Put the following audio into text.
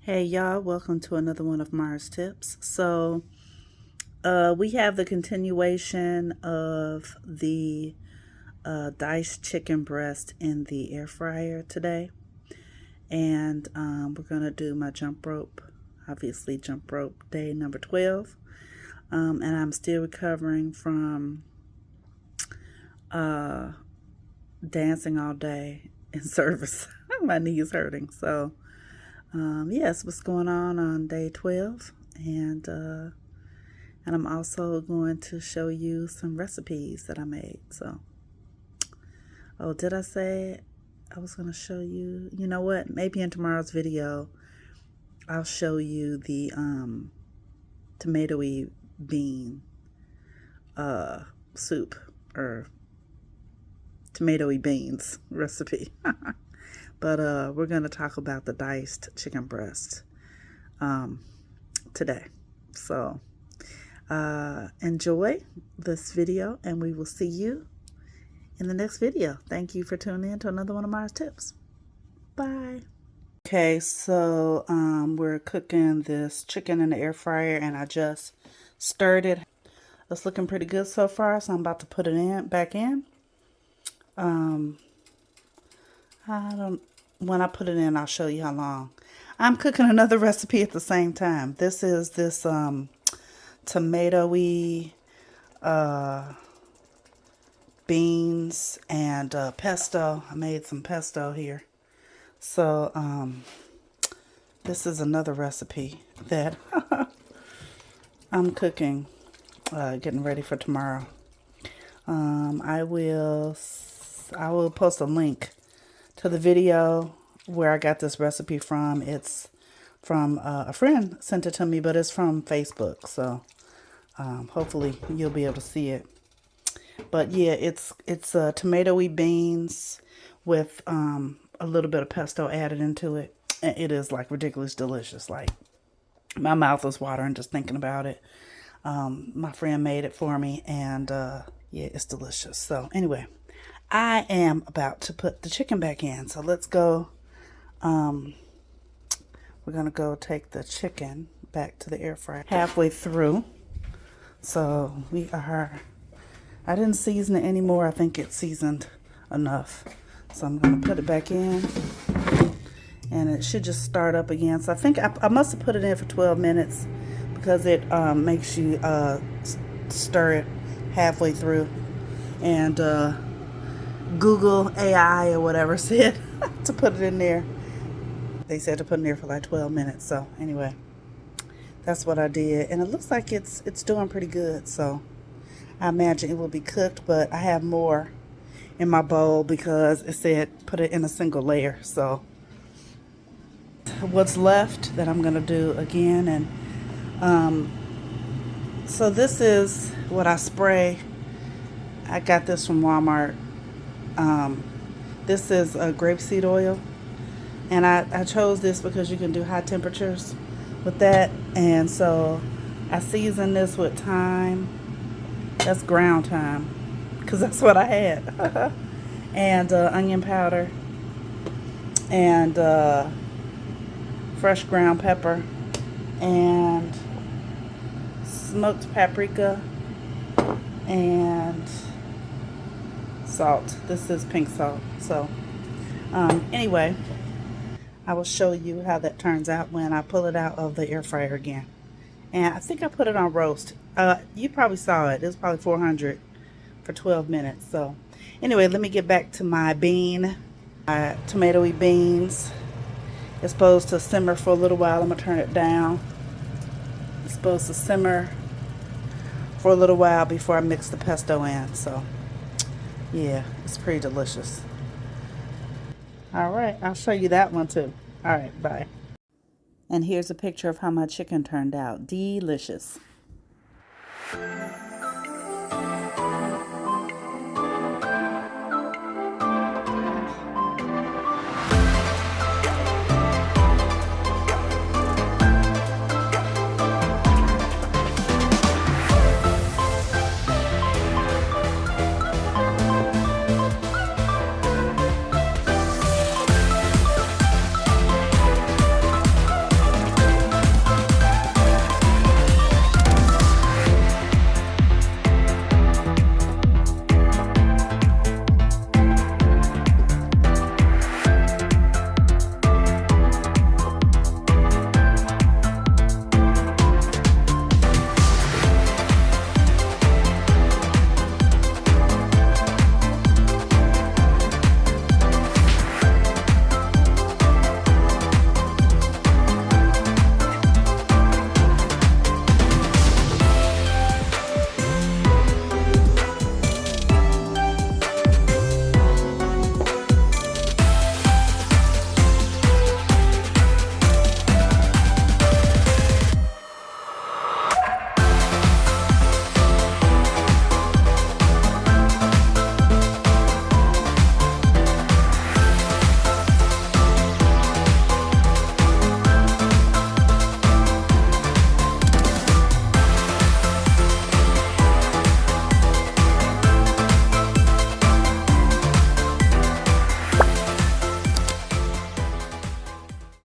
Hey y'all, welcome to another one of Mars Tips. We have the continuation of the diced chicken breast in the air fryer today. And we're going to do my jump rope, obviously jump rope day number 12. And I'm still recovering from dancing all day in service. My knee is hurting. Yes, what's going on day 12, and I'm also going to show you some recipes that I made. Oh, did I say I was going to show you? You know what? Maybe in tomorrow's video, I'll show you the tomatoey bean soup or tomatoey beans recipe. But we're going to talk about the diced chicken breast today. So enjoy this video, and we will see you in the next video. Thank you for tuning in to another one of Mars Tips. Bye. Okay, so we're cooking this chicken in the air fryer, and I just stirred it. It's looking pretty good so far, so I'm about to put it back in. When I put it in, I'll show you how long. I'm cooking another recipe at the same time. This is this tomatoey beans and pesto. I made some pesto here. So this is another recipe that I'm cooking, getting ready for tomorrow. I will post a link to the video where I got this recipe from. It's from a friend sent it to me, but it's from Facebook, so hopefully you'll be able to see it. But yeah, it's tomatoey beans with a little bit of pesto added into it. And it is like ridiculous delicious. Like, my mouth is watering just thinking about it. My friend made it for me, and yeah, it's delicious. So anyway, I am about to put the chicken back in. So let's go. We're going to go take the chicken back to the air fryer halfway through. So I didn't season it anymore. I think it's seasoned enough. So I'm going to put it back in, and it should just start up again. So I think I must have put it in for 12 minutes because it makes you stir it halfway through. And Google AI or whatever said to put it in there. They said to put it in there for like 12 minutes. So anyway, that's what I did. And it looks like it's doing pretty good. So I imagine it will be cooked, but I have more in my bowl because it said put it in a single layer. So what's left that I'm going to do again. And so this is what I spray. I got this from Walmart. This is grapeseed oil, and I chose this because you can do high temperatures with that. And so I season this with thyme. That's ground thyme, because that's what I had. And onion powder, and fresh ground pepper, and smoked paprika, and salt. This is pink salt. So anyway, I will show you how that turns out when I pull it out of the air fryer again. And I think I put it on roast. You probably saw it. It was probably 400 for 12 minutes. So anyway, let me get back to my tomatoey beans. It's supposed to simmer for a little while. I'm going to turn it down. It's supposed to simmer for a little while before I mix the pesto in. So yeah, it's pretty delicious. All right, I'll show you that one too. All right, bye. And here's a picture of how my chicken turned out. Delicious.